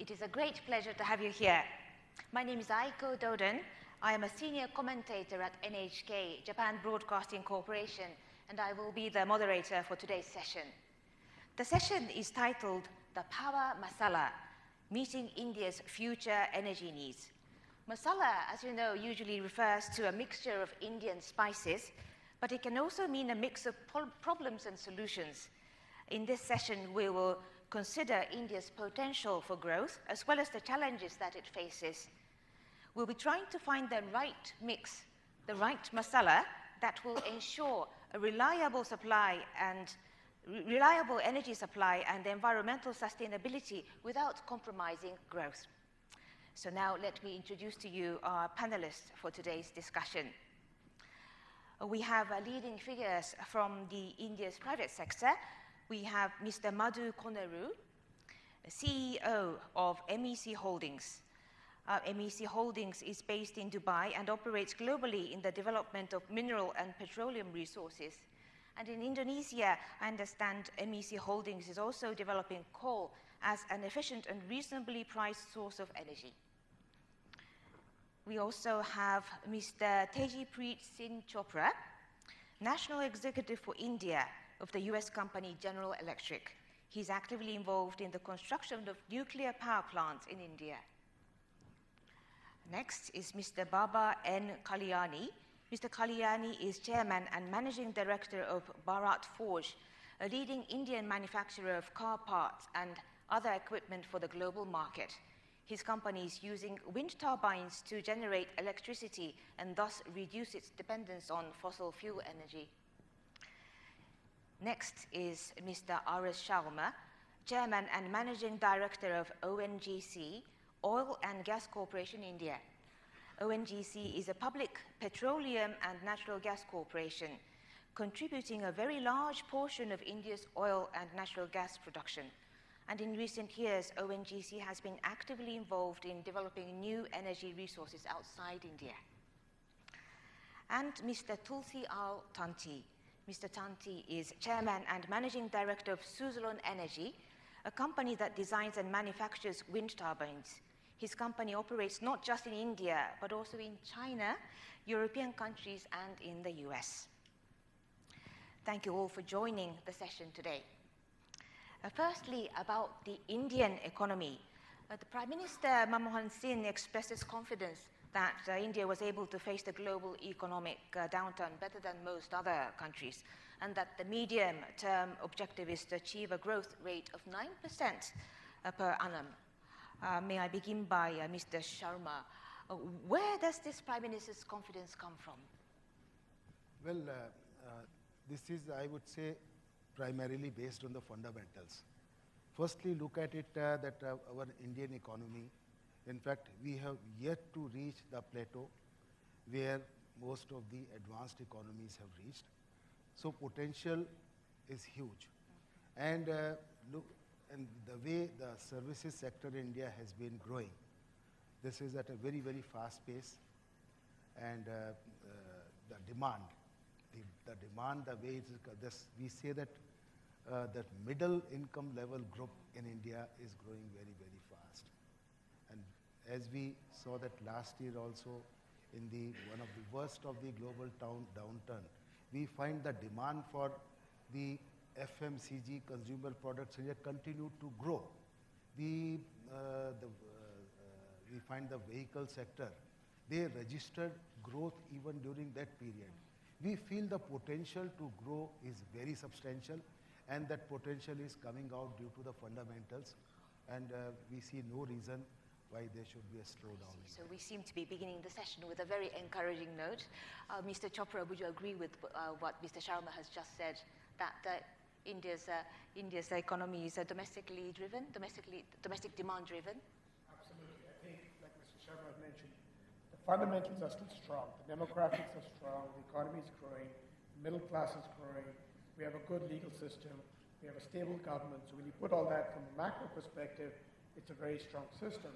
It is a great pleasure to have you here. My name is Aiko Doden. I am a senior commentator at NHK, Japan Broadcasting Corporation, and I will be the moderator for today's session. The session is titled The Power Masala, Meeting India's Future Energy Needs. Masala, as you know, usually refers to a mixture of Indian spices, but it can also mean a mix of problems and solutions. In this session, we will consider India's potential for growth, as well as the challenges that it faces. We'll be trying to find the right mix, the right masala that will ensure a reliable energy supply and environmental sustainability without compromising growth. So now let me introduce to you our panelists for today's discussion. We have leading figures from the India's private sector. We have Mr. Madhu Koneru, CEO of MEC Holdings. MEC Holdings is based in Dubai and operates globally in the development of mineral and petroleum resources. And in Indonesia, I understand MEC Holdings is also developing coal as an efficient and reasonably priced source of energy. We also have Mr. Tejpreet Singh Chopra, National Executive for India of the US company General Electric. He's actively involved in the construction of nuclear power plants in India. Next is Mr. Baba N. Kalyani. Mr. Kalyani is Chairman and Managing Director of Bharat Forge, a leading Indian manufacturer of car parts and other equipment for the global market. His company is using wind turbines to generate electricity and thus reduce its dependence on fossil fuel energy. Next is Mr. R.S. Sharma, Chairman and Managing Director of ONGC, Oil and Gas Corporation India. ONGC is a public petroleum and natural gas corporation, contributing a very large portion of India's oil and natural gas production. And in recent years, ONGC has been actively involved in developing new energy resources outside India. And Mr. Tulsi Tanti. Mr. Tanti is Chairman and Managing Director of Suzlon Energy, a company that designs and manufactures wind turbines. His company operates not just in India, but also in China, European countries, and in the US. Thank you all for joining the session today. Firstly, about the Indian economy. The Prime Minister Manmohan Singh expressed his confidence that India was able to face the global economic downturn better than most other countries, and that the medium-term objective is to achieve a growth rate of 9% per annum. May I begin by Mr. Sharma. Where does this Prime Minister's confidence come from? Well, this is, I would say, primarily based on the fundamentals. Firstly, look at it that our Indian economy, in fact, we have yet to reach the plateau where most of the advanced economies have reached. So potential is huge. And look, and the way the services sector in India has been growing, this is at a very, very fast pace. And the demand, the way it is, we say that that middle income level group in India is growing very, very fast. And as we saw that last year also, in the one of the worst of the global downturn, we find the demand for the FMCG consumer products here continued to grow. We find the vehicle sector, they registered growth even during that period. We feel the potential to grow is very substantial, and that potential is coming out due to the fundamentals, and we see no reason why there should be a slowdown. So we seem to be beginning the session with a very encouraging note. Mr. Chopra, would you agree with what Mr. Sharma has just said, that India's economy is domestically driven, domestic demand driven? Absolutely. I think, like Mr. Sharma had mentioned, the fundamentals are still strong. The demographics are strong. The economy is growing. The middle class is growing. We have a good legal system. We have a stable government. So when you put all that from a macro perspective, it's a very strong system.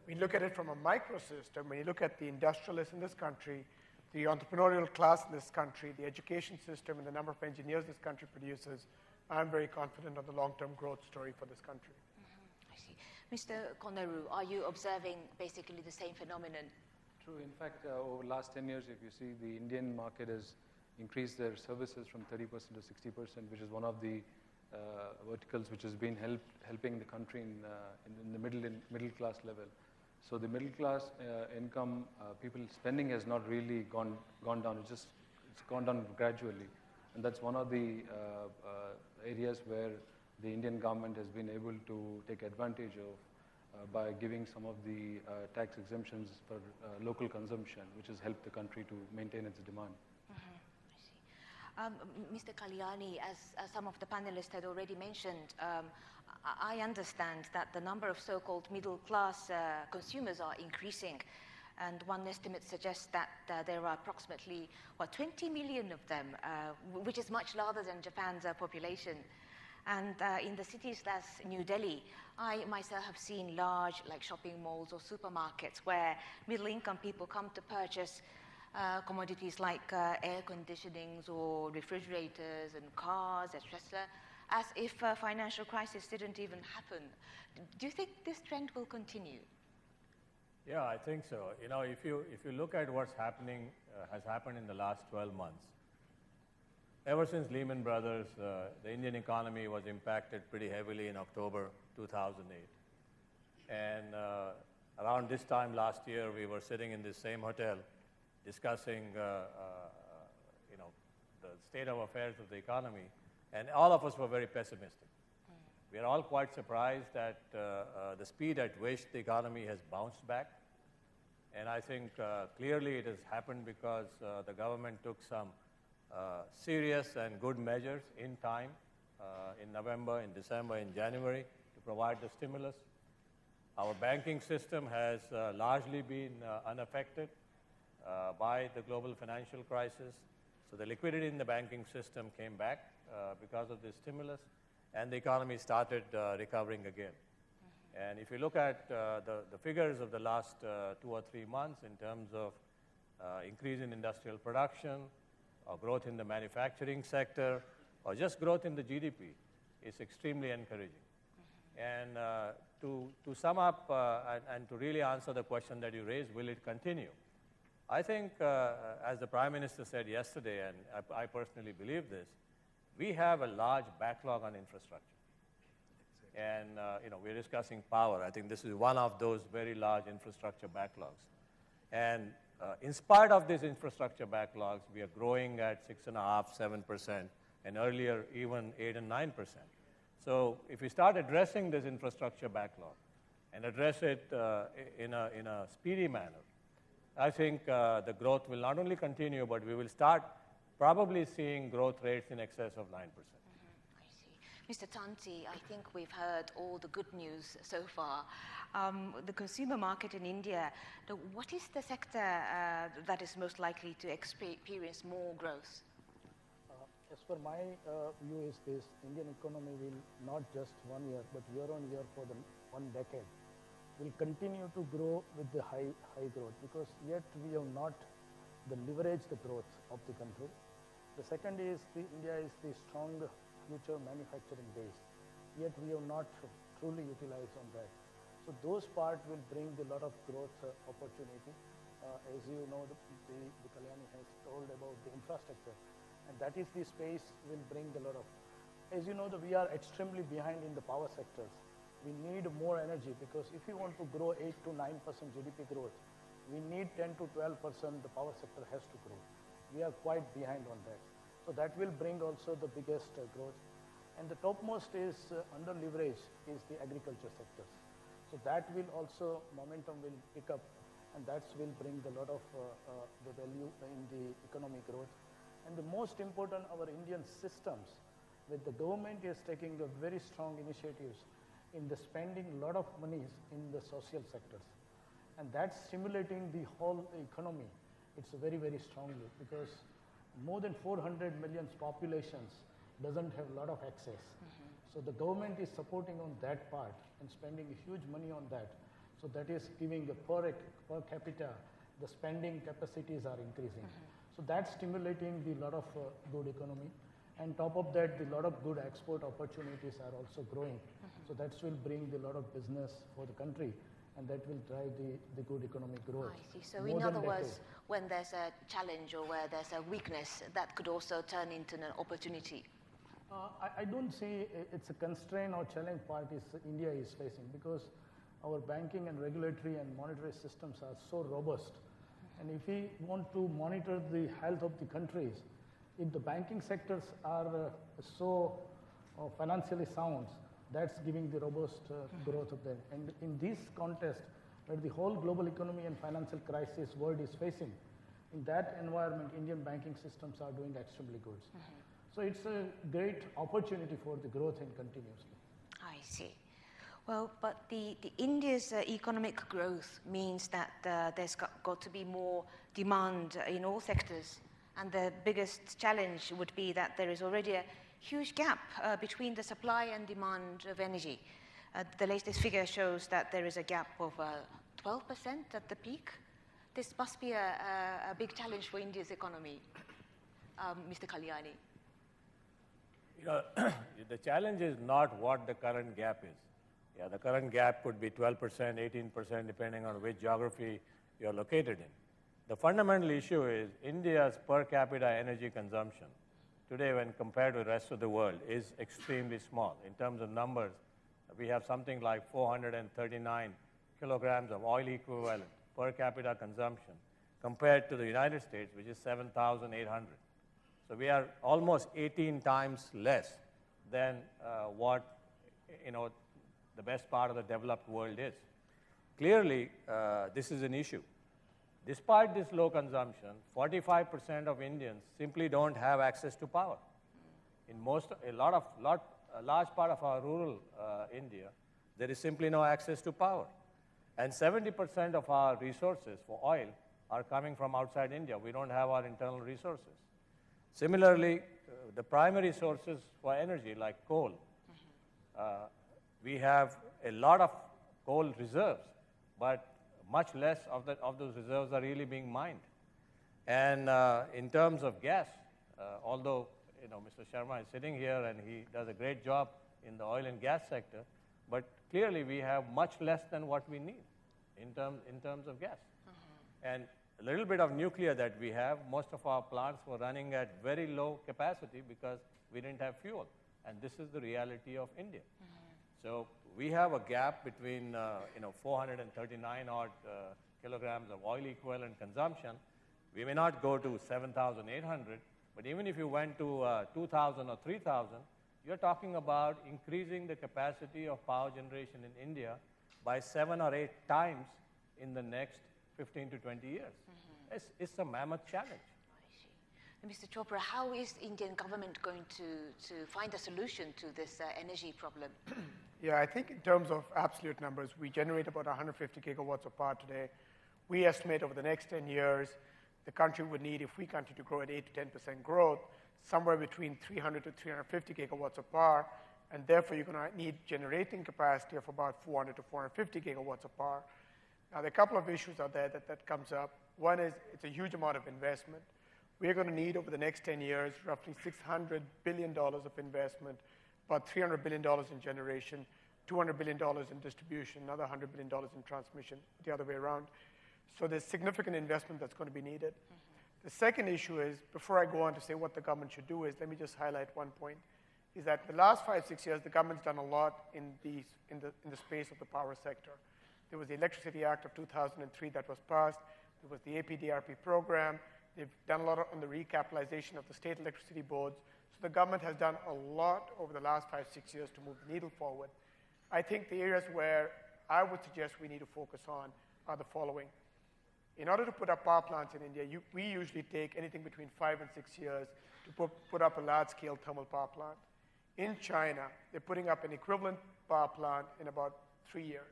When you look at it from a micro system, when you look at the industrialists in this country, the entrepreneurial class in this country, the education system, and the number of engineers this country produces, I'm very confident of the long-term growth story for this country. I see. Mr. Koneru, are you observing basically the same phenomenon? True. In fact, over the last 10 years, if you see, the Indian market has increased their services from 30% to 60%, which is one of the verticals which has been helping the country in the middle class level. So the middle class income, people spending has not really gone down. It's gone down gradually, and that's one of the areas where the Indian government has been able to take advantage of by giving some of the tax exemptions for local consumption, which has helped the country to maintain its demand. I see. Mr. Kalyani, as some of the panelists had already mentioned, I understand that the number of so-called middle-class consumers are increasing, and one estimate suggests that there are approximately 20 million of them, which is much larger than Japan's population. And in the cities like New Delhi, I myself have seen large shopping malls or supermarkets where middle-income people come to purchase commodities like air conditionings or refrigerators and cars, etc., as if a financial crisis didn't even happen. Do you think this trend will continue? Yeah, I think so. You know, if you look at what's happening, has happened in the last 12 months, ever since Lehman Brothers, the Indian economy was impacted pretty heavily in October 2008. And around this time last year, we were sitting in this same hotel discussing, you know, the state of affairs of the economy, and all of us were very pessimistic. We are all quite surprised at the speed at which the economy has bounced back. And I think clearly it has happened because the government took some serious and good measures in time, in November, in December, in January, to provide the stimulus. Our banking system has largely been unaffected by the global financial crisis. So the liquidity in the banking system came back because of this stimulus, and the economy started recovering again. And if you look at the figures of the last 2 or 3 months in terms of increase in industrial production, or growth in the manufacturing sector, or just growth in the GDP, it's extremely encouraging. And to sum up and to really answer the question that you raised, will it continue? I think, as the Prime Minister said yesterday, and I personally believe this, we have a large backlog on infrastructure. And you know, we're discussing power. I think this is one of those very large infrastructure backlogs. And in spite of these infrastructure backlogs, we are growing at 6.5%, 7%, and earlier even 8 and 9%. So if we start addressing this infrastructure backlog and address it in a speedy manner, I think the growth will not only continue, but we will start probably seeing growth rates in excess of 9%. I see. Mr. Tanti, I think we've heard all the good news so far. The consumer market in India, what is the sector that is most likely to experience more growth? As per my view is this, Indian economy will not just 1 year, but year on year for the 1 decade, will continue to grow with the high growth, because yet we have not leveraged the growth of the country. The second is India is the strong future manufacturing base, yet we have not truly utilized on that. So those parts will bring a lot of growth opportunity. As you know, the Kalyani has told about the infrastructure, and that is the space will bring a lot of. As you know, we are extremely behind in the power sectors. We need more energy, because if we want to grow 8 to 9% GDP growth, we need 10 to 12% the power sector has to grow. We are quite behind on that. So that will bring also the biggest growth. And the topmost is under leverage is the agriculture sectors. So that will also, momentum will pick up, and that will bring a lot of the value in the economic growth. And the most important, our Indian systems, with the government is taking a very strong initiatives in the spending a lot of monies in the social sectors. And that's stimulating the whole economy. It's very, very strongly, because more than 400 million populations doesn't have a lot of access. So the government is supporting on that part and spending huge money on that. So that is giving a per capita, the spending capacities are increasing. So that's stimulating the lot of good economy. And top of that, a lot of good export opportunities are also growing. So that will bring a lot of business for the country, and that will drive the good economic growth. I see. So in other words, when there's a challenge or where there's a weakness, that could also turn into an opportunity. I don't see it's a constraint or challenge part is India is facing, because our banking and regulatory and monetary systems are so robust. And if we want to monitor the health of the countries, if the banking sectors are so financially sound, that's giving the robust growth of them. And in this context, where the whole global economy and financial crisis world is facing, in that environment, Indian banking systems are doing extremely good. So it's a great opportunity for the growth and continuously. I see. Well, but the India's economic growth means that there's got to be more demand in all sectors. And the biggest challenge would be that there is already a huge gap between the supply and demand of energy. The latest figure shows that there is a gap of 12% at the peak. This must be a big challenge for India's economy. Mr. Kalyani. You know, the challenge is not what the current gap is. Yeah, the current gap could be 12%, 18%, depending on which geography you're located in. The fundamental issue is India's per capita energy consumption today, when compared to the rest of the world, is extremely small. In terms of numbers, we have something like 439 kilograms of oil equivalent per capita consumption compared to the United States, which is 7,800. So we are almost 18 times less than what the best part of the developed world is. Clearly, this is an issue. Despite this low consumption, 45% of Indians simply don't have access to power. In a large part of our rural India, there is simply no access to power. And 70% of our resources for oil are coming from outside India. We don't have our internal resources. Similarly, the primary sources for energy, like coal, we have a lot of coal reserves, but much less of those reserves are really being mined. And in terms of gas, although Mr. Sharma is sitting here and he does a great job in the oil and gas sector, but clearly we have much less than what we need in terms of gas. And a little bit of nuclear that we have, most of our plants were running at very low capacity because we didn't have fuel. And this is the reality of India. So we have a gap between 439 odd kilograms of oil equivalent consumption. We may not go to 7,800, but even if you went to 2,000 or 3,000, you're talking about increasing the capacity of power generation in India by 7 or 8 times in the next 15 to 20 years. It's a mammoth challenge. And Mr. Chopra, how is the Indian government going to find a solution to this energy problem? Yeah, I think in terms of absolute numbers, we generate about 150 gigawatts of power today. We estimate over the next 10 years, the country would need, if we continue to grow at 8 to 10% growth, somewhere between 300 to 350 gigawatts of power, and therefore you're going to need generating capacity of about 400 to 450 gigawatts of power. Now, there are a couple of issues out there that comes up. One is it's a huge amount of investment. We're going to need, over the next 10 years, roughly $600 billion of investment, about $300 billion in generation, $200 billion in distribution, another $100 billion in transmission, the other way around. So there's significant investment that's going to be needed. The second issue is, before I go on to say what the government should do, is let me just highlight one point, is that the last 5-6 years, the government's done a lot in the space of the power sector. There was the Electricity Act of 2003 that was passed. There was the APDRP program. They've done a lot on the recapitalization of the state electricity boards. So the government has done a lot over the last 5-6 years to move the needle forward. I think the areas where I would suggest we need to focus on are the following. In order to put up power plants in India, we usually take anything between 5 and 6 years to put up a large-scale thermal power plant. In China, they're putting up an equivalent power plant in about 3 years.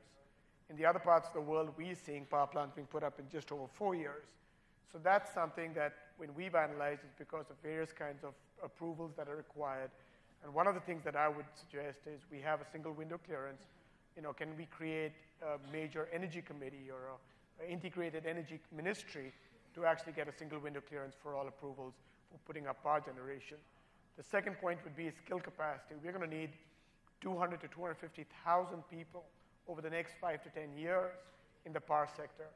In the other parts of the world, we're seeing power plants being put up in just over 4 years. So that's something that when we've analyzed, it's because of various kinds of approvals that are required. And one of the things that I would suggest is we have a single window clearance. Can we create a major energy committee or an integrated energy ministry to actually get a single window clearance for all approvals for putting up power generation? The second point would be skill capacity. We're going to need 200 to 250,000 people over the next 5 to 10 years in the power sector.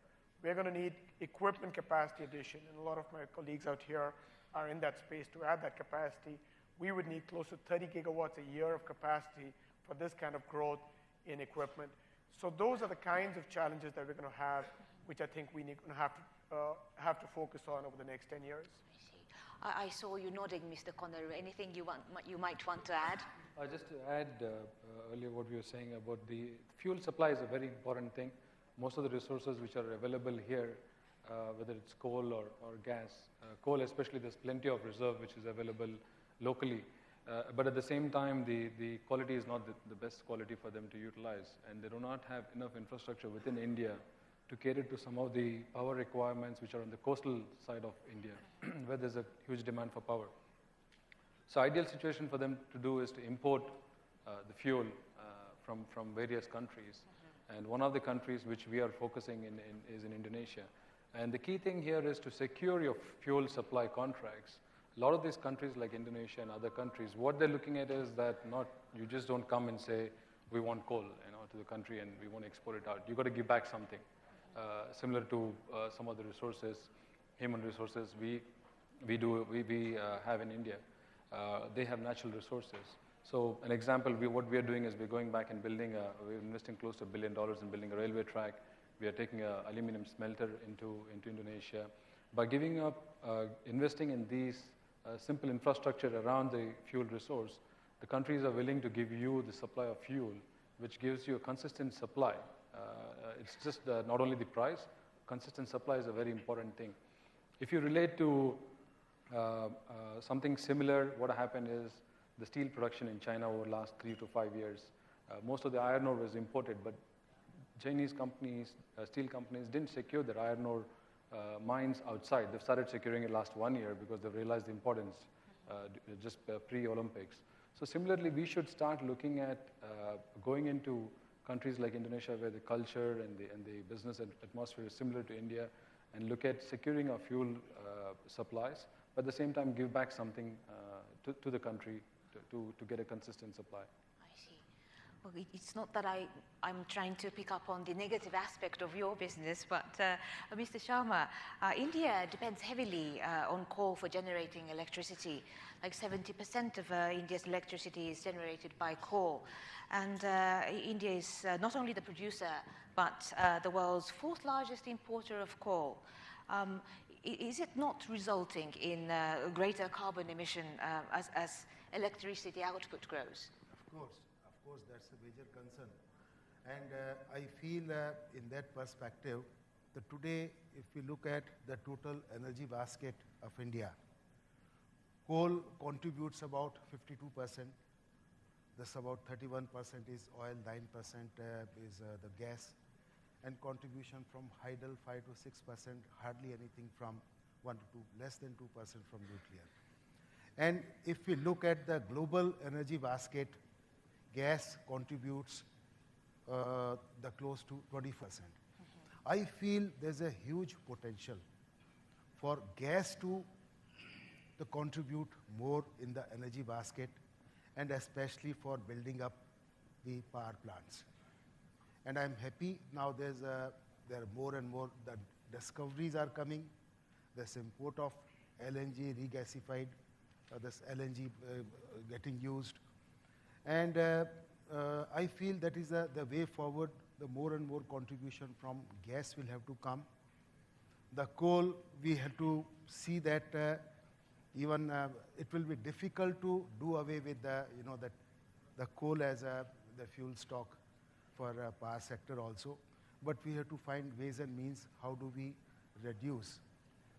We're going to need equipment capacity addition, and a lot of my colleagues out here are in that space to add that capacity. We would need close to 30 gigawatts a year of capacity for this kind of growth in equipment. So those are the kinds of challenges that we're going to have, which I think we're going to have to focus on over the next 10 years. I saw you nodding, Mr. Koneru. Anything you might want to add? Just to add earlier what we were saying about the fuel supply is a very important thing. Most of the resources which are available here, whether it's coal or gas, coal especially, there's plenty of reserve which is available locally. But at the same time, the quality is not the best quality for them to utilize. And they do not have enough infrastructure within India to cater to some of the power requirements which are on the coastal side of India, where there's a huge demand for power. So ideal situation for them to do is to import the fuel from various countries. And one of the countries which we are focusing in is in Indonesia. And the key thing here is to secure your fuel supply contracts. A lot of these countries like Indonesia and other countries, what they're looking at is that you just don't come and say, we want coal to the country and we want to export it out. You've got to give back something. Similar to some of the resources, human resources we have in India. They have natural resources. So an example, what we are doing is we're going back and we're investing close to $1 billion in building a railway track. We are taking an aluminum smelter into Indonesia. By investing in these simple infrastructure around the fuel resource, the countries are willing to give you the supply of fuel, which gives you a consistent supply. It's just not only the price, consistent supply is a very important thing. If you relate to something similar, what happened is the steel production in China over the last 3 to 5 years. Most of the iron ore was imported, but Chinese companies, steel companies, didn't secure their iron ore mines outside. They've started securing it last 1 year because they've realized the importance just pre-Olympics. So similarly, we should start looking at going into countries like Indonesia where the culture and the business atmosphere is similar to India, and look at securing our fuel supplies, but at the same time give back something to the country to get a consistent supply. I see. Well, it's not that I'm trying to pick up on the negative aspect of your business, but Mr. Sharma, India depends heavily on coal for generating electricity. Like 70% of India's electricity is generated by coal. And India is not only the producer, but the world's 4th largest importer of coal. Is it not resulting in greater carbon emission as electricity output grows? Of course, that's a major concern. And I feel in that perspective that today, if we look at the total energy basket of India, coal contributes about 52%. That's about 31% is oil, 9% is the gas, and contribution from hydel 5 to 6%, hardly anything from 1 to 2, less than 2% from nuclear. And if we look at the global energy basket, gas contributes the close to 20%. I feel there's a huge potential for gas to contribute more in the energy basket, and especially for building up the power plants. And I'm happy now there are more and more the discoveries are coming. There's import of LNG regasified, this LNG getting used. And I feel that is the way forward. The more and more contribution from gas will have to come. The coal, we have to see that even it will be difficult to do away with the coal as the fuel stock for power sector also. But we have to find ways and means how do we reduce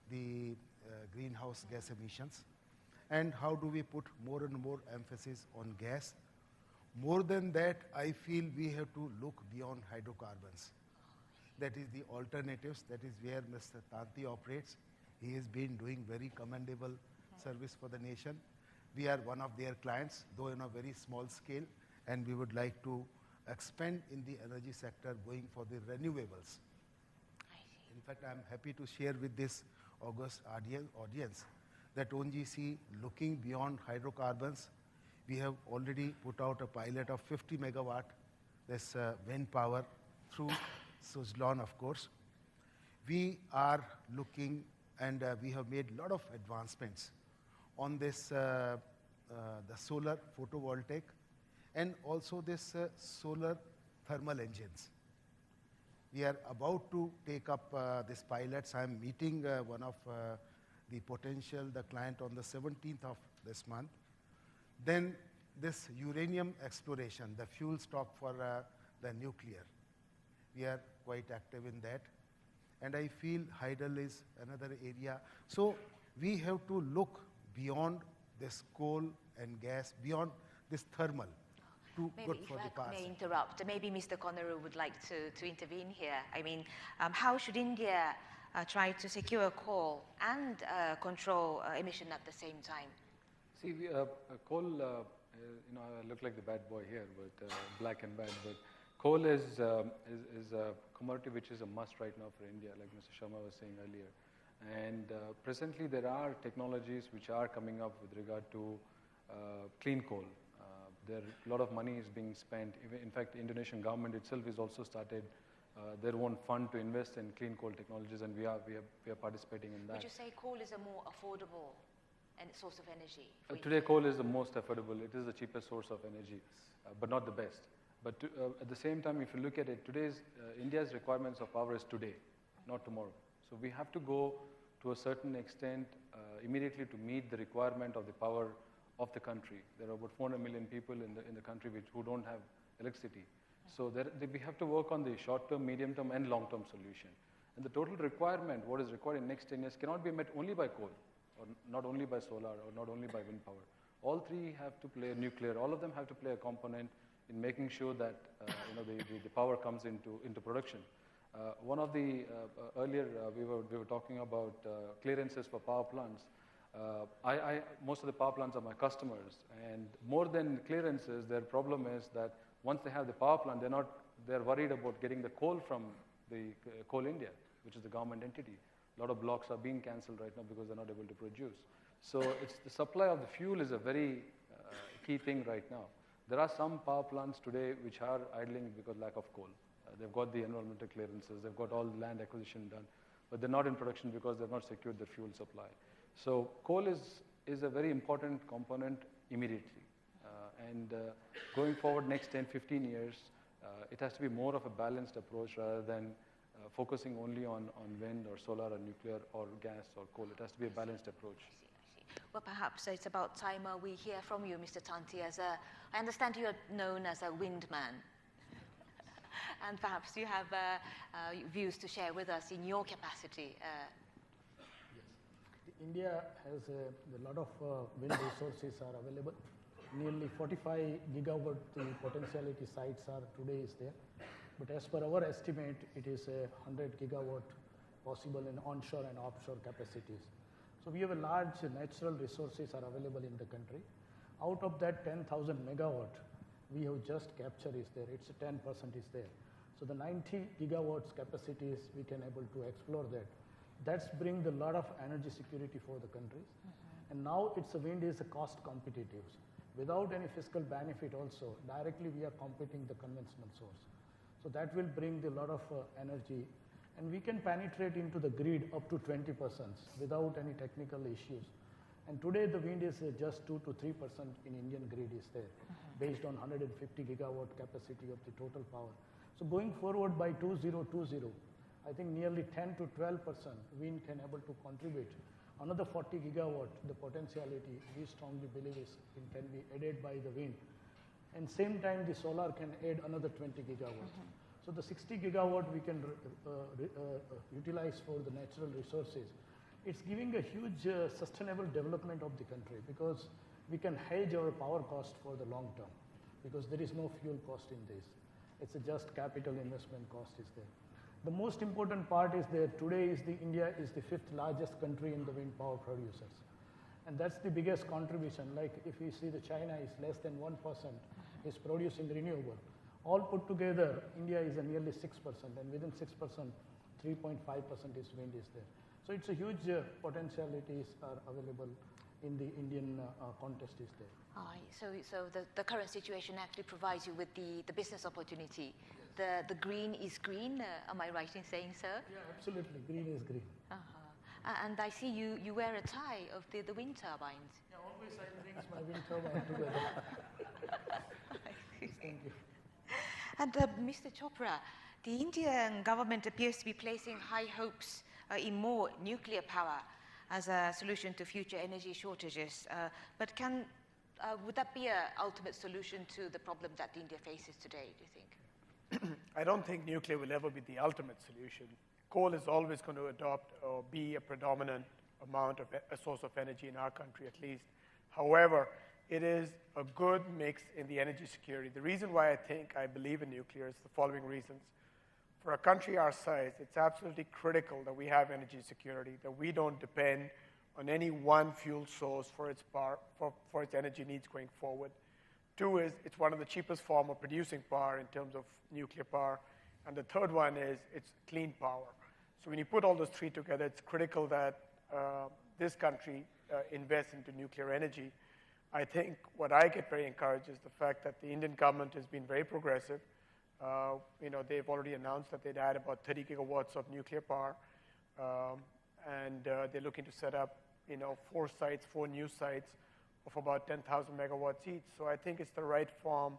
the greenhouse gas emissions, and how do we put more and more emphasis on gas. More than that, I feel we have to look beyond hydrocarbons. That is the alternatives. That is where Mr. Tanti operates. He has been doing very commendable service for the nation. We are one of their clients, though in a very small scale, and we would like to expand in the energy sector going for the renewables. In fact, I'm happy to share with this august audience that ONGC, looking beyond hydrocarbons, we have already put out a pilot of 50 megawatt, this wind power through Suzlon, of course. We are looking, and we have made a lot of advancements on this, the solar photovoltaic, and also this solar thermal engines. We are about to take up these pilots. I am meeting one of the potential, the client on the 17th of this month. Then this uranium exploration, the fuel stock for the nuclear. We are quite active in that. And I feel hydel is another area. So we have to look beyond this coal and gas, beyond this thermal, to Maybe good if for the I past. may interrupt, maybe Mr. Koneru would like to intervene here. I mean, how should India try to secure coal and control emission at the same time? See, coal, I look like the bad boy here, but black and bad, but coal is a commodity which is a must right now for India, like Mr. Sharma was saying earlier. And presently there are technologies which are coming up with regard to clean coal. There a lot of money is being spent. In fact, the Indonesian government itself has also started their own fund to invest in clean coal technologies, and we are participating in that. Would you say coal is a more affordable source of energy? Today, coal is the most affordable. It is the cheapest source of energy, but not the best. But at the same time, if you look at it, India's requirements of power is today, not tomorrow. So we have to go to a certain extent immediately to meet the requirement of the power of the country. There are about 400 million people in the country who don't have electricity. So we have to work on the short-term, medium-term, and long-term solution. And the total requirement, what is required in next 10 years, cannot be met only by coal, or not only by solar, or not only by wind power. All three have to play nuclear. All of them have to play a component in making sure that the power comes into production. One of the earlier we were talking about clearances for power plants. Most of the power plants are my customers, and more than clearances, their problem is that once they have the power plant, they're worried about getting the coal from the Coal India, which is the government entity. A lot of blocks are being cancelled right now because they're not able to produce. So it's the supply of the fuel is a very key thing right now. There are some power plants today which are idling because lack of coal. They've got the environmental clearances, they've got all the land acquisition done, but they're not in production because they've not secured their fuel supply. So coal is a very important component immediately. Going forward next 10, 15 years, it has to be more of a balanced approach rather than focusing only on wind or solar or nuclear or gas or coal. It has to be a balanced approach. I see. Well, perhaps it's about time we hear from you, Mr. Tanti. I understand you are known as a wind man. And perhaps you have views to share with us in your capacity. Yes. India has a lot of wind resources are available. Nearly 45 gigawatt the potentiality sites are today is there. But as per our estimate, it is 100 gigawatt possible in onshore and offshore capacities. So we have a large natural resources are available in the country. Out of that 10,000 megawatt, we have just capture is there. It's 10% is there. So the 90 gigawatts capacities we can able to explore that. That's bring a lot of energy security for the countries. And now it's a wind is a cost competitive. Without any fiscal benefit also, directly we are competing the conventional source. So that will bring a lot of energy, and we can penetrate into the grid up to 20% without any technical issues. And today the wind is just 2 to 3% in Indian grid is there, based on 150 gigawatt capacity of the total power. So going forward by 2020, I think nearly 10 to 12% wind can able to contribute. Another 40 gigawatt, the potentiality we strongly believe can be added by the wind. And same time the solar can add another 20 gigawatts. So the 60 gigawatt we can utilize for the natural resources. It's giving a huge sustainable development of the country because we can hedge our power cost for the long term because there is no fuel cost in this. It's just capital investment cost is there. The most important part is that today India is the 5th largest country in the wind power producers. And that's the biggest contribution. Like if we see the China is less than 1% is producing renewable. All put together, India is a nearly 6%, and within 6%, 3.5% is wind is there. So So it's a huge potentialities are available in the Indian context is there. So the current situation actually provides you with the business opportunity. The green is green, am I right in saying so? Yeah, absolutely. Green is green. And I see you wear a tie of the wind turbines. Yeah, always I mix my wind turbine together. Thank you. And Mr. Chopra, the Indian government appears to be placing high hopes in more nuclear power as a solution to future energy shortages. But would that be an ultimate solution to the problem that India faces today, do you think? I don't think nuclear will ever be the ultimate solution. Coal is always going to adopt or be a predominant amount of a source of energy in our country at least. However, it is a good mix in the energy security. The reason why I believe in nuclear is the following reasons. For a country our size, it's absolutely critical that we have energy security, that we don't depend on any one fuel source for its power, for its energy needs going forward. Two is it's one of the cheapest form of producing power in terms of nuclear power. And the third one is it's clean power. So when you put all those three together, it's critical that this country invests into nuclear energy. I think what I get very encouraged is the fact that the Indian government has been very progressive. They've already announced that they'd add about 30 gigawatts of nuclear power, and they're looking to set up, 4 new sites of about 10,000 megawatts each. So I think it's the right form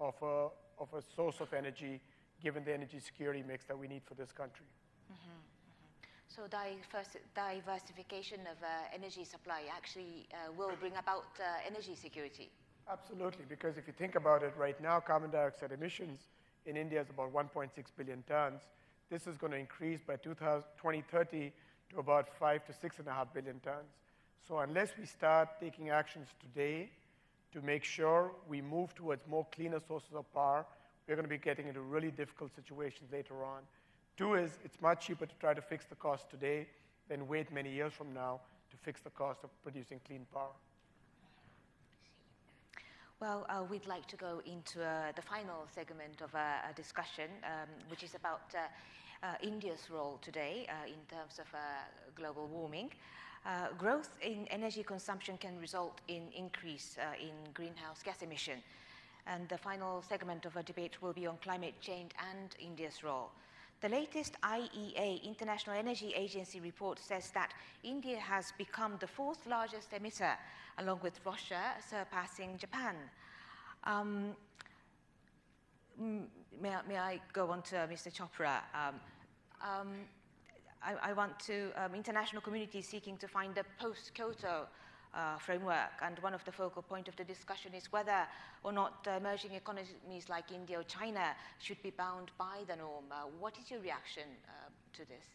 of a source of energy, given the energy security mix that we need for this country. So diversification of energy supply actually will bring about energy security. Absolutely, because if you think about it right now, carbon dioxide emissions in India is about 1.6 billion tons. This is going to increase by 2030 to about 5 to 6.5 billion tons. So unless we start taking actions today to make sure we move towards more cleaner sources of power, we're going to be getting into really difficult situations later on. Two is it's much cheaper to try to fix the cost today than wait many years from now to fix the cost of producing clean power. Well, we'd like to go into the final segment of a discussion, which is about India's role today in terms of global warming. Growth in energy consumption can result in increase in greenhouse gas emission. And the final segment of our debate will be on climate change and India's role. The latest IEA, International Energy Agency report says that India has become the fourth largest emitter, along with Russia, surpassing Japan. May I go on to Mr. Chopra? I want to, international community seeking to find a post-Kyoto framework, and one of the focal points of the discussion is whether or not emerging economies like India or China should be bound by the norm. What is your reaction to this?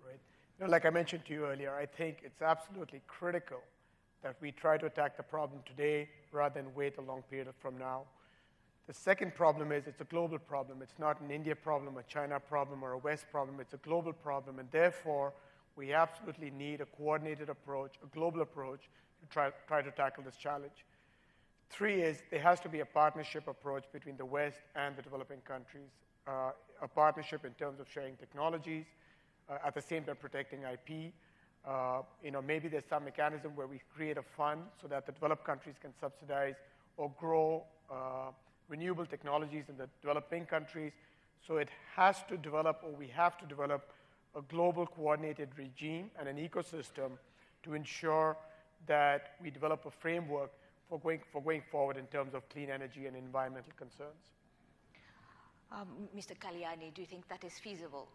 Right. Like I mentioned to you earlier, I think it's absolutely critical that we try to attack the problem today rather than wait a long period from now. The second problem is it's a global problem. It's not an India problem, a China problem, or a West problem. It's a global problem, and therefore we absolutely need a coordinated approach, a global approach, to try to tackle this challenge. Three is there has to be a partnership approach between the West and the developing countries, a partnership in terms of sharing technologies, at the same time protecting IP. Maybe there's some mechanism where we create a fund so that the developed countries can subsidize or grow renewable technologies in the developing countries. So it has to develop, or we have to develop, a global coordinated regime and an ecosystem to ensure that we develop a framework for going forward in terms of clean energy and environmental concerns. Mr. Kalyani, do you think that is feasible?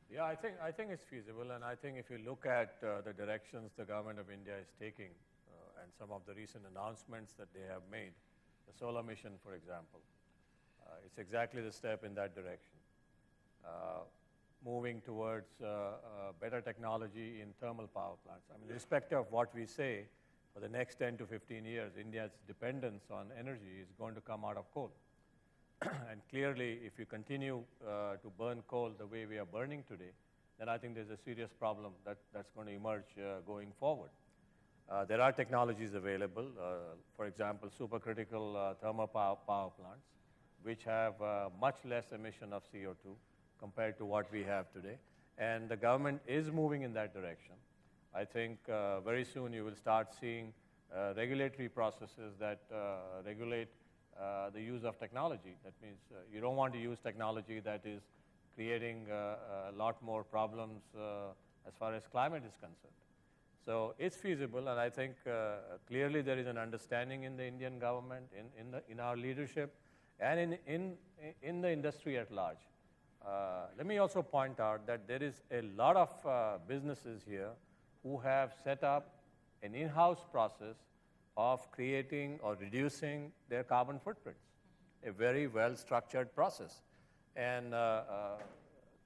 Yeah, I think it's feasible, and I think if you look at the directions the government of India is taking and some of the recent announcements that they have made, the solar mission, for example, it's exactly the step in that direction. Moving towards better technology in thermal power plants. I mean, irrespective of what we say, for the next 10 to 15 years, India's dependence on energy is going to come out of coal. And clearly, if you continue to burn coal the way we are burning today, then I think there's a serious problem that's going to emerge going forward. There are technologies available, for example, supercritical thermal power plants, which have much less emission of CO2 compared to what we have today. And the government is moving in that direction. I think very soon you will start seeing regulatory processes that regulate the use of technology. That means you don't want to use technology that is creating a lot more problems as far as climate is concerned. So it's feasible, and I think clearly there is an understanding in the Indian government, in our leadership, and in the industry at large. Let me also point out that there is a lot of businesses here who have set up an in-house process of creating or reducing their carbon footprints, a very well-structured process. And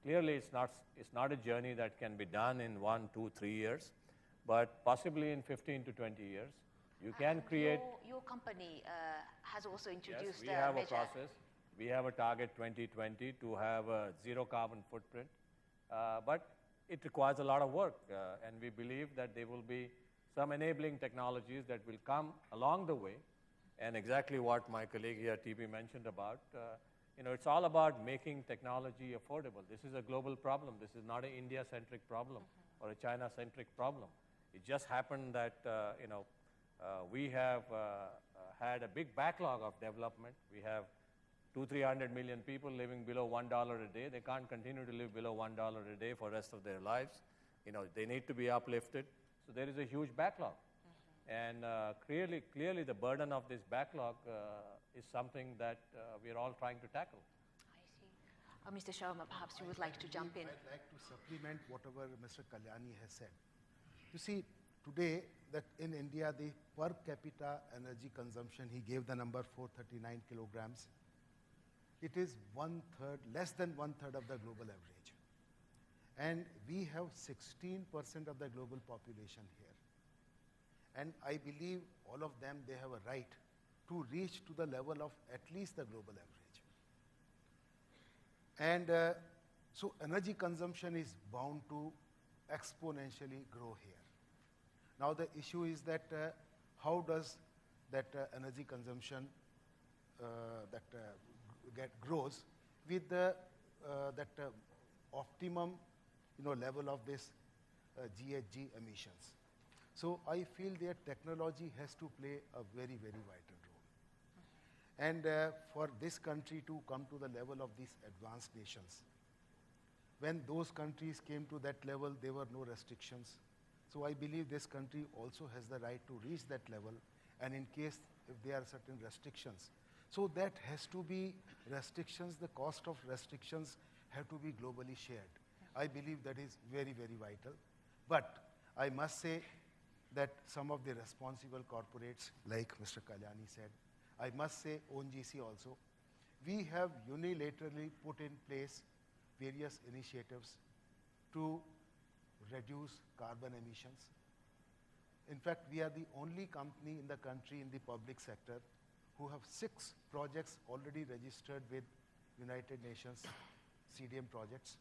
clearly it's not a journey that can be done in 1, 2, 3 years, but possibly in 15 to 20 years. You can create... Your company has also introduced yes, we have measure. a process. We have a target 2020 to have a zero carbon footprint, but it requires a lot of work, and we believe that there will be some enabling technologies that will come along the way, and exactly what my colleague here, TP, mentioned about, it's all about making technology affordable. This is a global problem. This is not an India-centric problem or a China-centric problem. It just happened that, we have had a big backlog of development. We have 200-300 million people living below $1 a day. They can't continue to live below $1 a day for the rest of their lives. They need to be uplifted. So there is a huge backlog. And clearly the burden of this backlog is something that we are all trying to tackle. I see. Mr. Sharma, perhaps you would like to jump in. I'd like to supplement whatever Mr. Kalyani has said. You see, today that in India, the per capita energy consumption, he gave the number 439 kilograms. It is less than one-third of the global average. And we have 16% of the global population here. And I believe all of them, they have a right to reach to the level of at least the global average. And so energy consumption is bound to exponentially grow here. Now the issue is that how does that energy consumption grows with the optimum level of this GHG emissions. So I feel that technology has to play a very, very vital role. And for this country to come to the level of these advanced nations, when those countries came to that level, there were no restrictions. So I believe this country also has the right to reach that level, and in case if there are certain restrictions, so that has to be restrictions, the cost of restrictions have to be globally shared. I believe that is very, very vital. But I must say that some of the responsible corporates, like Mr. Kalyani said, I must say ONGC also, we have unilaterally put in place various initiatives to reduce carbon emissions. In fact, we are the only company in the country in the public sector who have 6 projects already registered with United Nations CDM projects.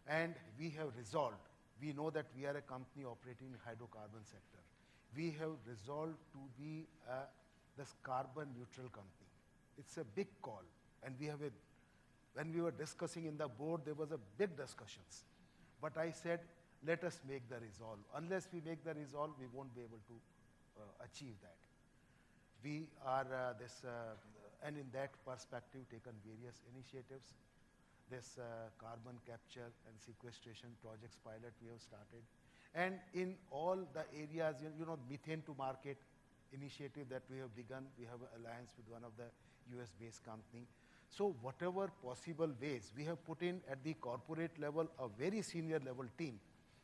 And we have resolved, we know that we are a company operating in hydrocarbon sector. We have resolved to be this carbon neutral company. It's a big call, and we have when we were discussing in the board, there was a big discussions. But I said, let us make the resolve. Unless we make the resolve, we won't be able to achieve that. We are and in that perspective, taken various initiatives. This carbon capture and sequestration projects pilot we have started. And in all the areas, methane to market initiative that we have begun, we have an alliance with one of the US-based company. So whatever possible ways, we have put in at the corporate level a very senior level team.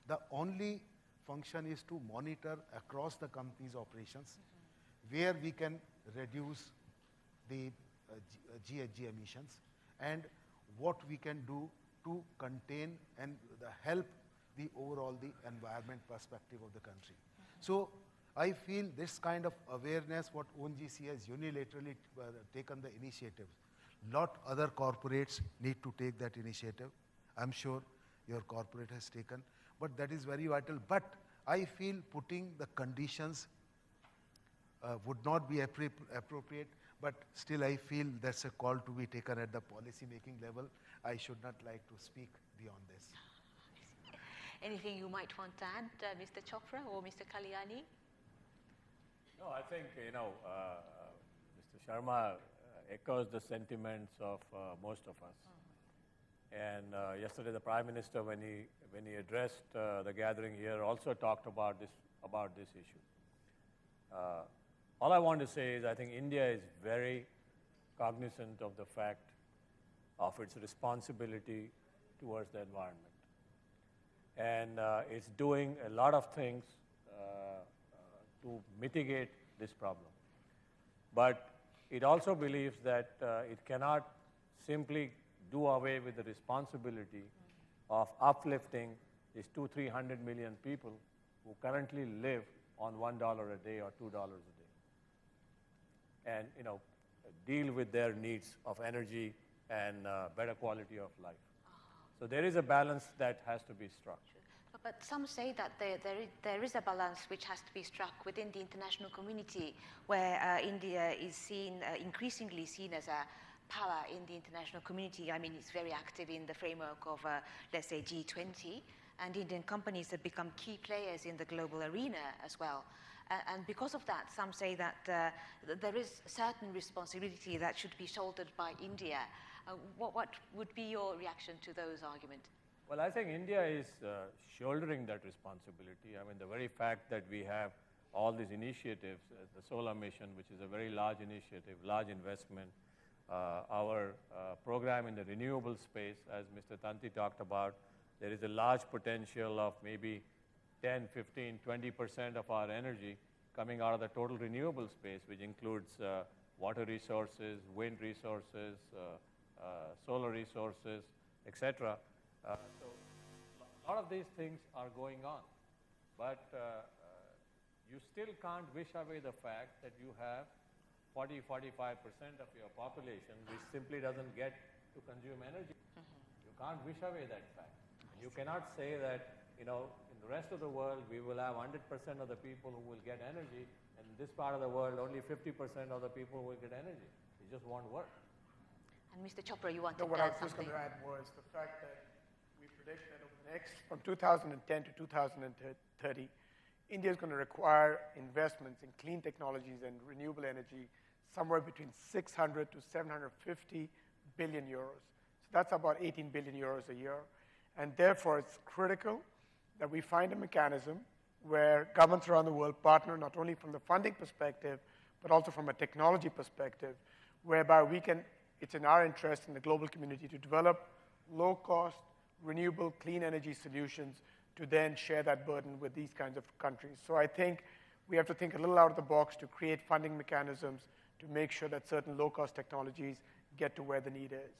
The only function is to monitor across the company's operations where we can reduce the GHG emissions and what we can do to contain and help the overall the environment perspective of the country. So I feel this kind of awareness, what ONGC has unilaterally taken the initiative, lot other corporates need to take that initiative. I'm sure your corporate has taken, but that is very vital. But I feel putting the conditions would not be appropriate, but still I feel that's a call to be taken at the policy making level. I should not like to speak beyond this. Anything you might want to add, Mr. Chopra or Mr. Kalyani? No, I think, Mr. Sharma echoes the sentiments of most of us. And yesterday, the Prime Minister, when he addressed the gathering here, also talked about this issue. All I want to say is I think India is very cognizant of the fact of its responsibility towards the environment. And it's doing a lot of things to mitigate this problem. But it also believes that it cannot simply do away with the responsibility of uplifting these 200-300 million people who currently live on $1 a day or $2 a day, and deal with their needs of energy and better quality of life. So there is a balance that has to be struck. But some say that there is a balance which has to be struck within the international community, where India is increasingly seen as a power in the international community. I mean, it's very active in the framework of, let's say, G20, and Indian companies have become key players in the global arena as well. And because of that, some say that there is certain responsibility that should be shouldered by India. What would be your reaction to those arguments? Well, I think India is shouldering that responsibility. I mean, the very fact that we have all these initiatives, the solar mission, which is a very large initiative, large investment, our program in the renewable space, as Mr. Tanti talked about, there is a large potential of maybe 10, 15, 20% of our energy coming out of the total renewable space, which includes water resources, wind resources, solar resources, etc. So a lot of these things are going on, but you still can't wish away the fact that you have 40–45% of your population which simply doesn't get to consume energy. You can't wish away that fact. You cannot say that, in the rest of the world we will have 100% of the people who will get energy, and in this part of the world only 50% of the people will get energy. It just won't work. And Mr. Chopra, you want to What I was add just going something? to add was the fact that we predict that over the next, from 2010 to 2030, India is going to require investments in clean technologies and renewable energy somewhere between 600 to 750 billion euros. So that's about 18 billion euros a year. And therefore, it's critical that we find a mechanism where governments around the world partner not only from the funding perspective, but also from a technology perspective, whereby it's in our interest in the global community to develop low-cost, renewable, clean energy solutions to then share that burden with these kinds of countries. So I think we have to think a little out of the box to create funding mechanisms to make sure that certain low-cost technologies get to where the need is.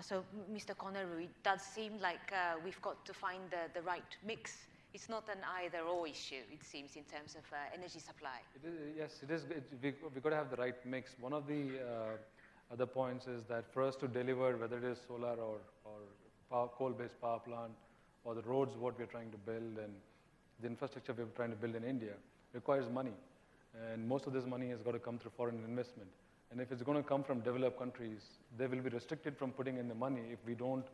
So, Mr. Koneru, it does seem like we've got to find the right mix. It's not an either-or issue, it seems, in terms of energy supply. Yes, it is. We've got to have the right mix. One of the other points is that for us to deliver, whether it is solar or coal-based power plant, or the roads what we're trying to build, and the infrastructure we're trying to build in India, requires money. And most of this money has got to come through foreign investment. And if it's going to come from developed countries, they will be restricted from putting in the money if we don't,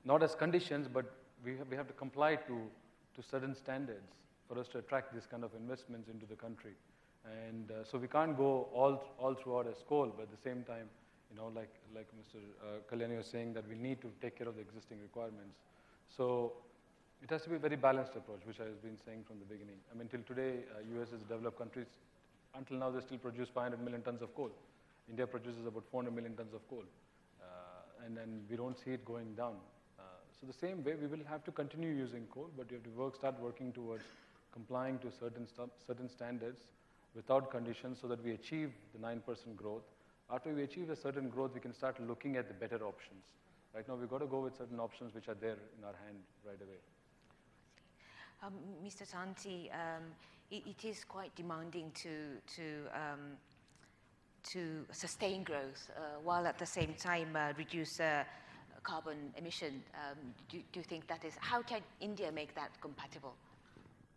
not as conditions, but we have to comply to certain standards for us to attract this kind of investments into the country. And so we can't go all throughout as coal, but at the same time, like Mr. Kalyani was saying, that we need to take care of the existing requirements. So it has to be a very balanced approach, which I have been saying from the beginning. I mean, till today, US is developed countries. Until now, they still produce 500 million tons of coal. India produces about 400 million tons of coal. And we don't see it going down. So the same way, we will have to continue using coal, but we have to start working towards complying to certain standards without conditions so that we achieve the 9% growth. After we achieve a certain growth, we can start looking at the better options. Right now, we've got to go with certain options which are there in our hand right away. Mr. Tanti, it is quite demanding to sustain growth while at the same time reduce carbon emission. Do you think that is, how can India make that compatible?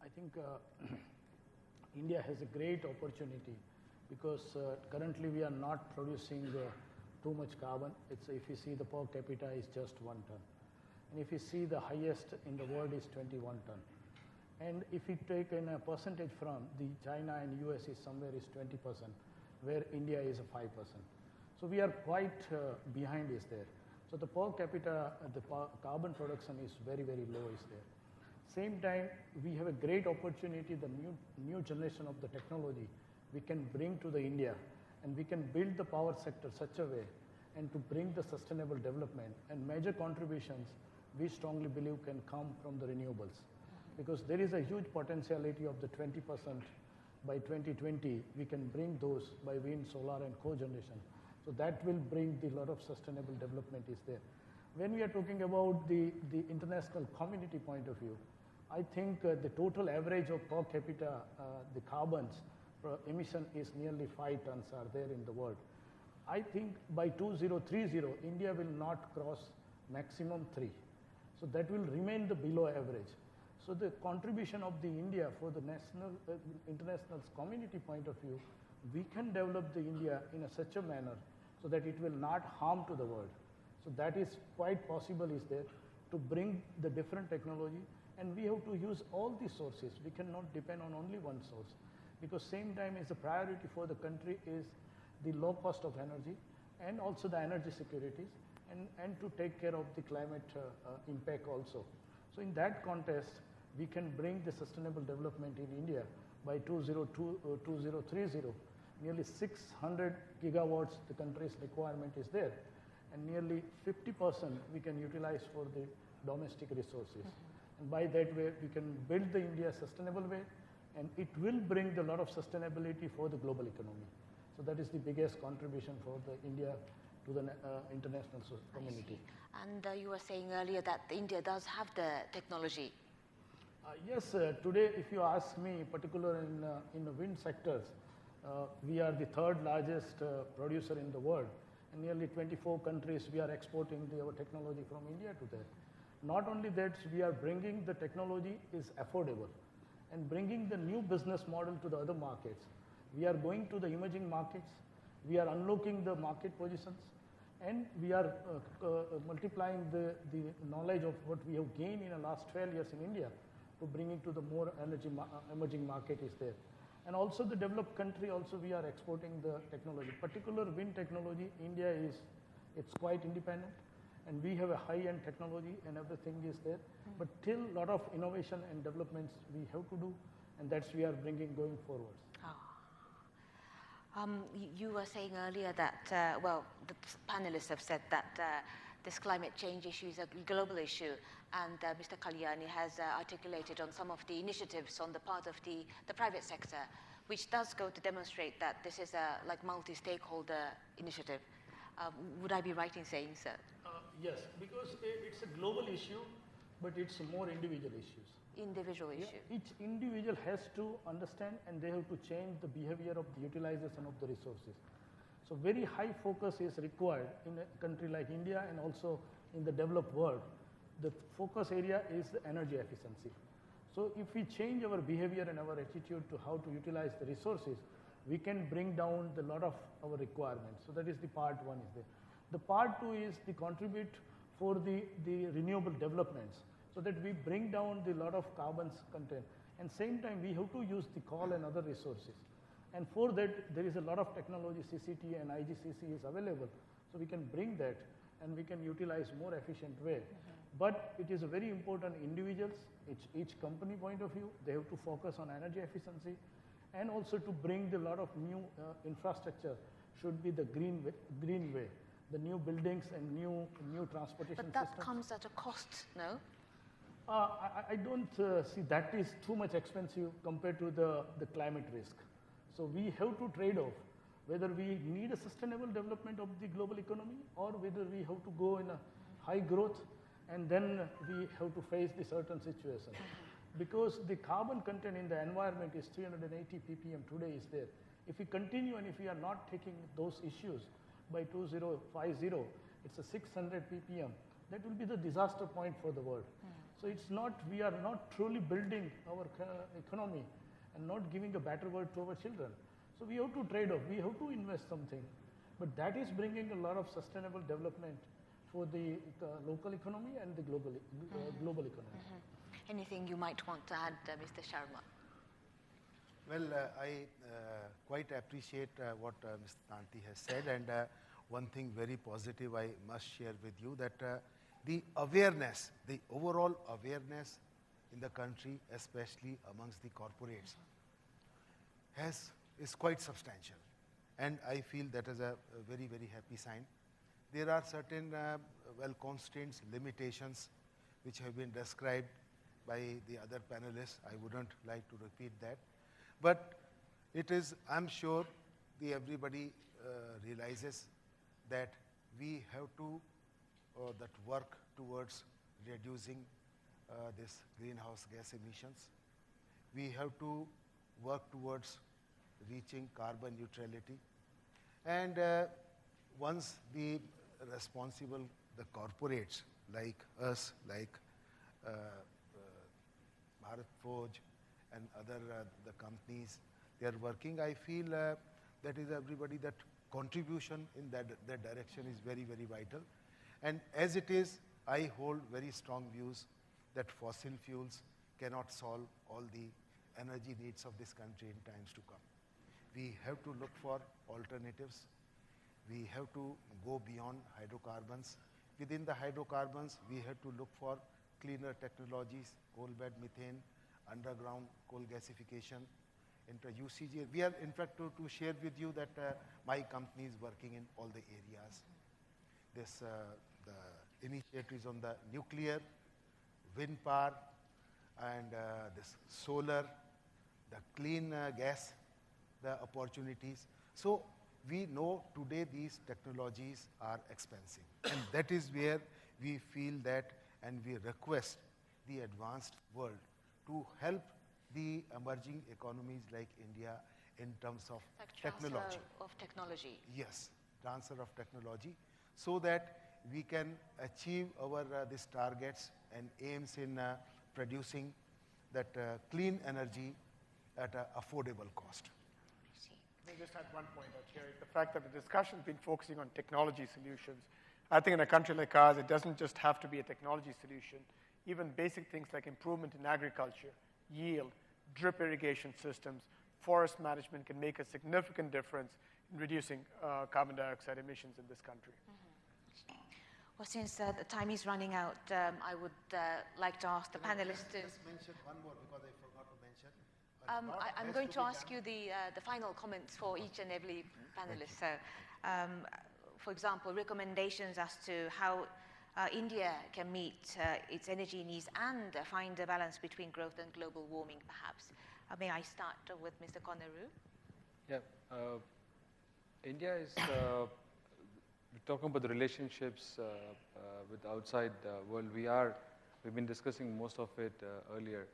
I think India has a great opportunity because currently we are not producing too much carbon. If you see the per capita is just 1 ton. And if you see, the highest in the world is 21 ton. And if you take in a percentage from the China and US is somewhere is 20%, where India is a 5%. So we are quite behind is there. So the per capita, the carbon production is very, very low is there. Same time, we have a great opportunity, the new generation of the technology we can bring to the India, and we can build the power sector such a way and to bring the sustainable development, and major contributions we strongly believe can come from the renewables, because there is a huge potentiality of the 20% by 2020. We can bring those by wind, solar and cogeneration. So that will bring the lot of sustainable development is there. When we are talking about the international community point of view, I think the total average of per capita, the carbons emission is nearly 5 tons are there in the world. I think by 2030, India will not cross maximum 3. So that will remain the below average. So the contribution of the India for the national, international community point of view, we can develop the India in such a manner so that it will not harm to the world. So that is quite possible is there to bring the different technology, and we have to use all the sources. We cannot depend on only one source, because same time is the priority for the country is the low cost of energy and also the energy securities, and to take care of the climate impact also. So in that context, we can bring the sustainable development in India by 2030. Nearly 600 gigawatts the country's requirement is there, and nearly 50% we can utilize for the domestic resources. And by that way, we can build the India sustainable way, and it will bring a lot of sustainability for the global economy. So that is the biggest contribution for the India to the international community. And you were saying earlier that India does have the technology. Yes, today if you ask me, particularly in the wind sectors, we are the third largest producer in the world, and nearly 24 countries we are exporting our technology from India to there. Not only that, we are bringing the technology is affordable and bringing the new business model to the other markets. We are going to the emerging markets, we are unlocking the market positions, and we are multiplying the knowledge of what we have gained in the last 12 years in India to bring it to the more emerging market is there. And also the developed country also we are exporting the technology. Particular wind technology, India it's quite independent, and we have a high-end technology and everything is there. But till a lot of innovation and developments we have to do, and that's we are bringing going forward. You were saying earlier that, well, the panelists have said that this climate change issue is a global issue, and Mr. Kalyani has articulated on some of the initiatives on the part of the private sector, which does go to demonstrate that this is a like multi-stakeholder initiative. Would I be right in saying so? Yes, because it's a global issue, but it's more individual issues. Individual issue. Yeah, each individual has to understand, and they have to change the behavior of the utilization of the resources. So very high focus is required in a country like India and also in the developed world. The focus area is the energy efficiency. So if we change our behavior and our attitude to how to utilize the resources, we can bring down the lot of our requirements. So that is the part one is there. The part two is the contribute for the renewable developments, so that we bring down the lot of carbons content. And same time, we have to use the coal and other resources. And for that, there is a lot of technology, CCT and IGCC is available. So we can bring that and we can utilize more efficient way. But it is a very important individuals, each company point of view, they have to focus on energy efficiency, and also to bring the lot of new infrastructure should be the green way. The new buildings and new transportation systems. But that comes at a cost, no? I don't see that is too much expensive compared to the climate risk. So we have to trade off whether we need a sustainable development of the global economy, or whether we have to go in a high growth and then we have to face the certain situation. Because the carbon content in the environment is 380 ppm today is there. If we continue and if we are not taking those issues, by 2050, it's a 600 ppm. That will be the disaster point for the world. So it's not, we are not truly building our economy and not giving a better world to our children. So we have to trade off, we have to invest something. But that is bringing a lot of sustainable development for the local economy and the global economy. Anything you might want to add, Mr. Sharma? Well, I quite appreciate what Mr. Tanti has said, and one thing very positive I must share with you, that the awareness, the overall awareness in the country, especially amongst the corporates, is quite substantial. And I feel that is a very, very happy sign. There are certain, constraints, limitations, which have been described by the other panelists. I wouldn't like to repeat that. But it is, I'm sure, everybody realizes that we have to that work towards reducing this greenhouse gas emissions. We have to work towards reaching carbon neutrality. And once the responsible, the corporates like us, like Bharat Foj and other the companies, they are working, I feel that is everybody, that contribution in that direction is very, very vital. And as it is, I hold very strong views that fossil fuels cannot solve all the energy needs of this country in times to come. We have to look for alternatives. We have to go beyond hydrocarbons. Within the hydrocarbons, we have to look for cleaner technologies, coal bed methane, underground coal gasification, into UCG. We are, in fact, to share with you that my company is working in all the areas. This, the initiatives on the nuclear, wind power, and this solar, the clean gas, the opportunities. So we know today these technologies are expensive. And that is where we feel that, and we request the advanced world to help the emerging economies like India in terms of technology. Transfer of technology. Yes, transfer of technology, so that we can achieve our these targets and aims in producing that clean energy at an affordable cost. Let me just add one point out here. The fact that the discussion's been focusing on technology solutions. I think in a country like ours, it doesn't just have to be a technology solution. Even basic things like improvement in agriculture, yield, drip irrigation systems, forest management can make a significant difference in reducing carbon dioxide emissions in this country. Well, since the time is running out, I would like to ask the panelists to... Just mention one more, because I forgot to mention. I'm going to ask you the final comments for each and every panelist. So, for example, recommendations as to how India can meet its energy needs and find a balance between growth and global warming, perhaps. May I start with Mr. Koneru? Yeah, India is, we're talking about the relationships with the outside world. We've been discussing most of it earlier.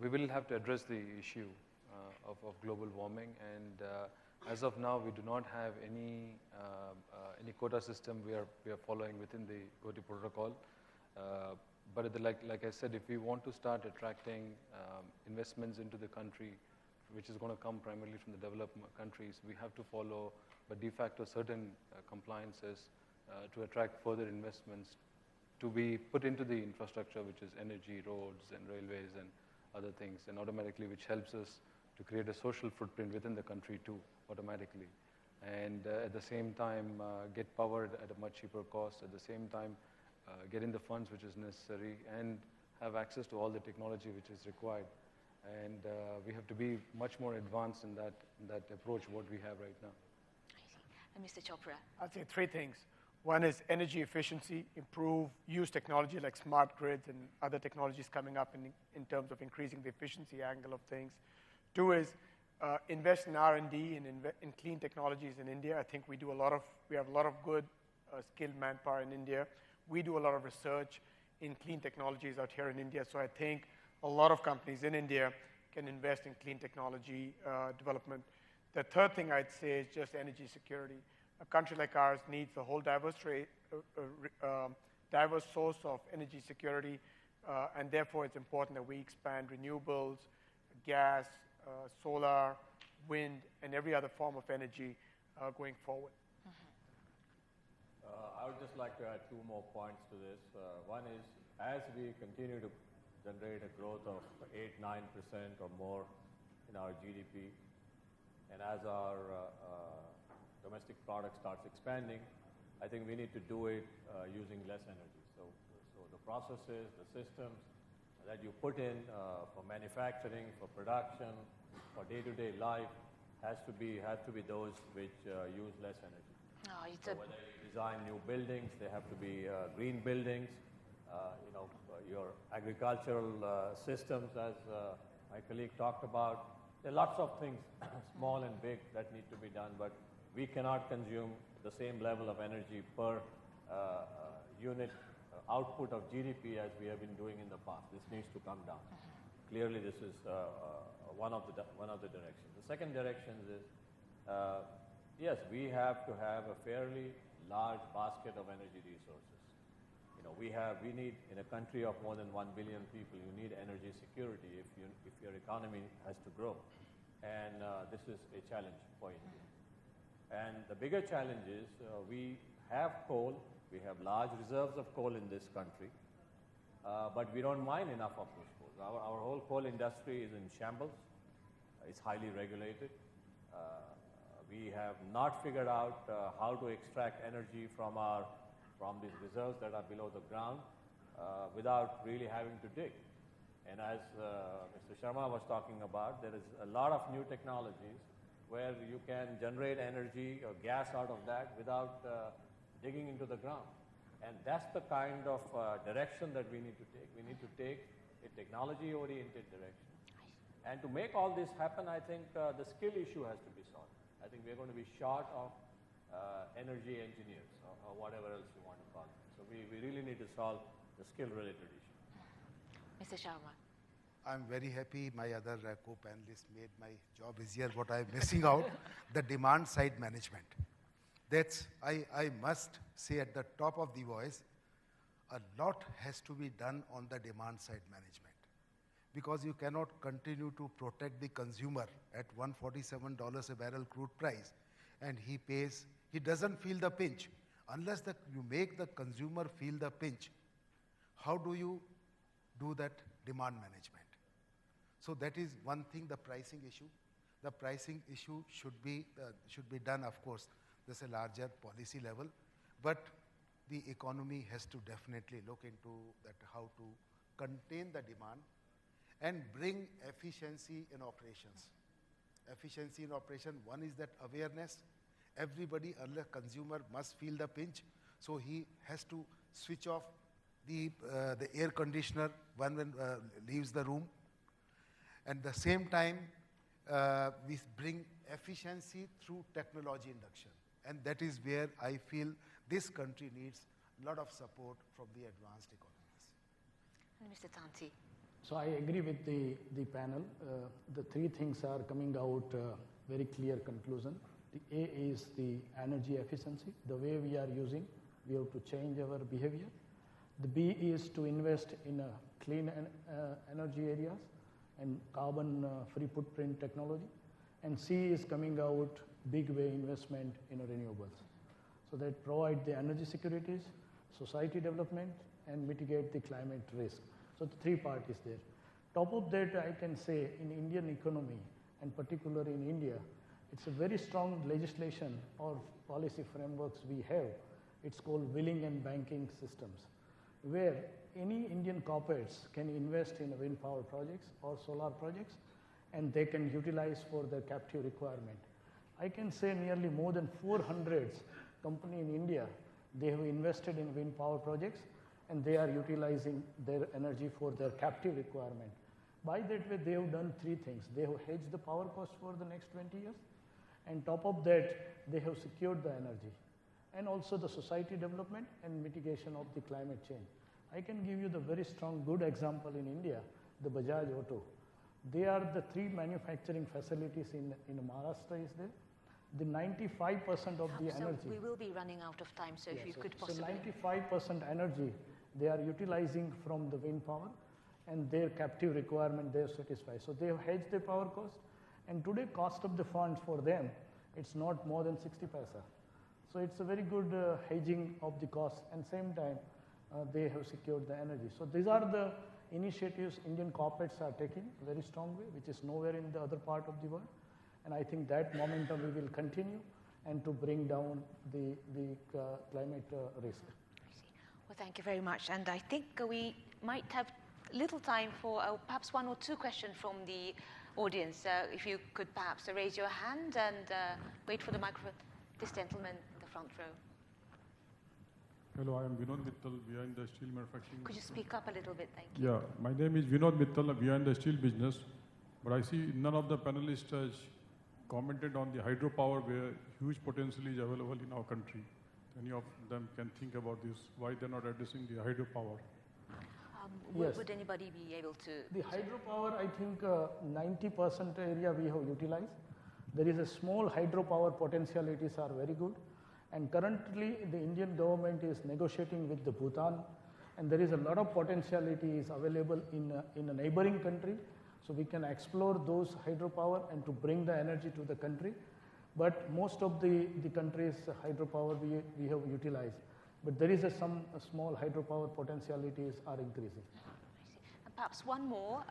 We will have to address the issue of global warming, and as of now, we do not have any quota system we are following within the Kyoto Protocol. But like I said, if we want to start attracting investments into the country, which is going to come primarily from the developed countries, we have to follow, by de facto, certain compliances to attract further investments to be put into the infrastructure, which is energy, roads, and railways, and other things, and automatically, which helps us to create a social footprint within the country too, automatically. And at the same time, get powered at a much cheaper cost, at the same time, get in the funds which is necessary, and have access to all the technology which is required. And we have to be much more advanced in that approach, what we have right now. I see. And Mr. Chopra? I'd say three things. One is energy efficiency, use technology like smart grids and other technologies coming up in terms of increasing the efficiency angle of things. Two is invest in R&D and in clean technologies in India. I think we have a lot of good skilled manpower in India. We do a lot of research in clean technologies out here in India. So I think a lot of companies in India can invest in clean technology development. The third thing I'd say is just energy security. A country like ours needs a whole diverse source of energy security, and therefore it's important that we expand renewables, gas, solar, wind, and every other form of energy going forward. I would just like to add two more points to this. One is, as we continue to generate a growth of 8, 9% or more in our GDP, and as our domestic product starts expanding, I think we need to do it using less energy. So the processes, the systems that you put in for manufacturing, for production, for day-to-day life has to be those which use less energy. Oh, it's So whether you design new buildings, they have to be green buildings. Your agricultural systems, as my colleague talked about. There are lots of things, small and big, that need to be done, but we cannot consume the same level of energy per unit output of GDP as we have been doing in the past. This needs to come down. Clearly, this is one of the directions. The second direction is, yes, we have to have a fairly large basket of energy resources. We need, in a country of more than 1 billion people, you need energy security if your economy has to grow. And this is a challenge for India. And the bigger challenge is we have coal, we have large reserves of coal in this country, but we don't mine enough of those coal. Our whole coal industry is in shambles. It's highly regulated. We have not figured out how to extract energy from these reserves that are below the ground without really having to dig. And as Mr. Sharma was talking about, there is a lot of new technologies where you can generate energy or gas out of that without digging into the ground. And that's the kind of direction that we need to take. We need to take a technology-oriented direction. And to make all this happen, I think the skill issue has to be solved. I think we're going to be short of energy engineers or whatever else you want to call it. So we really need to solve the skill-related issue. Mr. Sharma. I'm very happy my other co-panelists made my job easier. What I'm missing out, the demand side management. That's, I must say at the top of the voice, a lot has to be done on the demand side management. Because you cannot continue to protect the consumer at $147 a barrel crude price, and he doesn't feel the pinch. Unless you make the consumer feel the pinch, how do you do that demand management? So that is one thing, the pricing issue. The pricing issue should be done, of course, there's a larger policy level, but the economy has to definitely look into that, how to contain the demand and bring efficiency in operations. Efficiency in operation, one is that awareness. Everybody, unless consumer, must feel the pinch, so he has to switch off the air conditioner when leaves the room. At the same time, we bring efficiency through technology induction. And that is where I feel this country needs a lot of support from the advanced economies. And Mr. Tanti. So I agree with the panel. The three things are coming out very clear conclusion. The A is the energy efficiency. The way we are using, we have to change our behavior. The B is to invest in clean energy areas and carbon-free footprint technology. And C is coming out big way investment in renewables. So that provide the energy securities, society development, and mitigate the climate risk. So the three part is there. Top of that, I can say in Indian economy, and particularly in India, it's a very strong legislation or policy frameworks we have. It's called wheeling and banking systems, where any Indian corporates can invest in wind power projects or solar projects, and they can utilize for their captive requirement. I can say nearly more than 400 companies in India, they have invested in wind power projects, and they are utilizing their energy for their captive requirement. By that way, they have done three things. They have hedged the power cost for the next 20 years, and top of that, they have secured the energy, and also the society development and mitigation of the climate change. I can give you the very strong, good example in India, the Bajaj Auto. They are the three manufacturing facilities in Maharashtra is there. The 95% of the energy. We will be running out of time, so if you could possibly. So 95% energy they are utilizing from the wind power, and their captive requirement they satisfy. So they have hedged their power cost, and today cost of the funds for them, it's not more than 60 paisa. So it's a very good hedging of the cost, and same time they have secured the energy. So these are the initiatives Indian corporates are taking very strongly, which is nowhere in the other part of the world. And I think that momentum we will continue and to bring down the climate risk. Well, thank you very much. And I think we might have little time for perhaps one or two questions from the audience. If you could perhaps raise your hand and wait for the microphone. This gentleman in the front row. Hello, I am Vinod Mittal. We are in the steel manufacturing. Could you speak up a little bit? Thank you. Yeah, my name is Vinod Mittal. We are in the steel business. But I see none of the panelists has commented on the hydropower where huge potential is available in our country. Any of them can think about this, why they're not addressing the hydropower? Yes. Would anybody be able to? The hydropower, I think 90% area we have utilized. There is a small hydropower potentialities are very good. And currently the Indian government is negotiating with the Bhutan, and there is a lot of potentialities available in a neighboring country. So we can explore those hydropower and to bring the energy to the country. But most of the country's hydropower we have utilized. But there is some small hydropower potentialities are increasing. I see. And perhaps one more.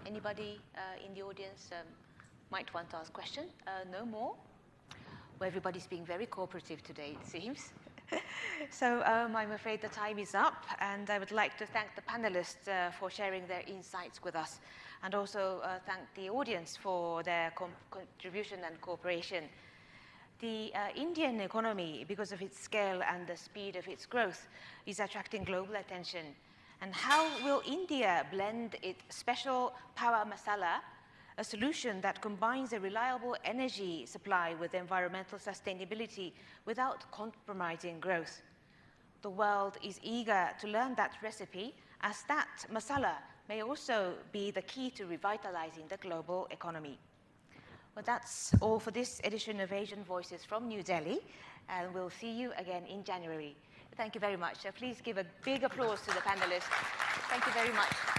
Anybody in the audience might want to ask a question? No more? Well, everybody's being very cooperative today, it seems. So I'm afraid the time is up, and I would like to thank the panelists for sharing their insights with us, and also thank the audience for their contribution and cooperation. The Indian economy, because of its scale and the speed of its growth, is attracting global attention. And how will India blend its special power masala, a solution that combines a reliable energy supply with environmental sustainability without compromising growth? The world is eager to learn that recipe, as that masala may also be the key to revitalizing the global economy. Well, that's all for this edition of Asian Voices from New Delhi, and we'll see you again in January. Thank you very much. Please give a big applause to the panelists. Thank you very much.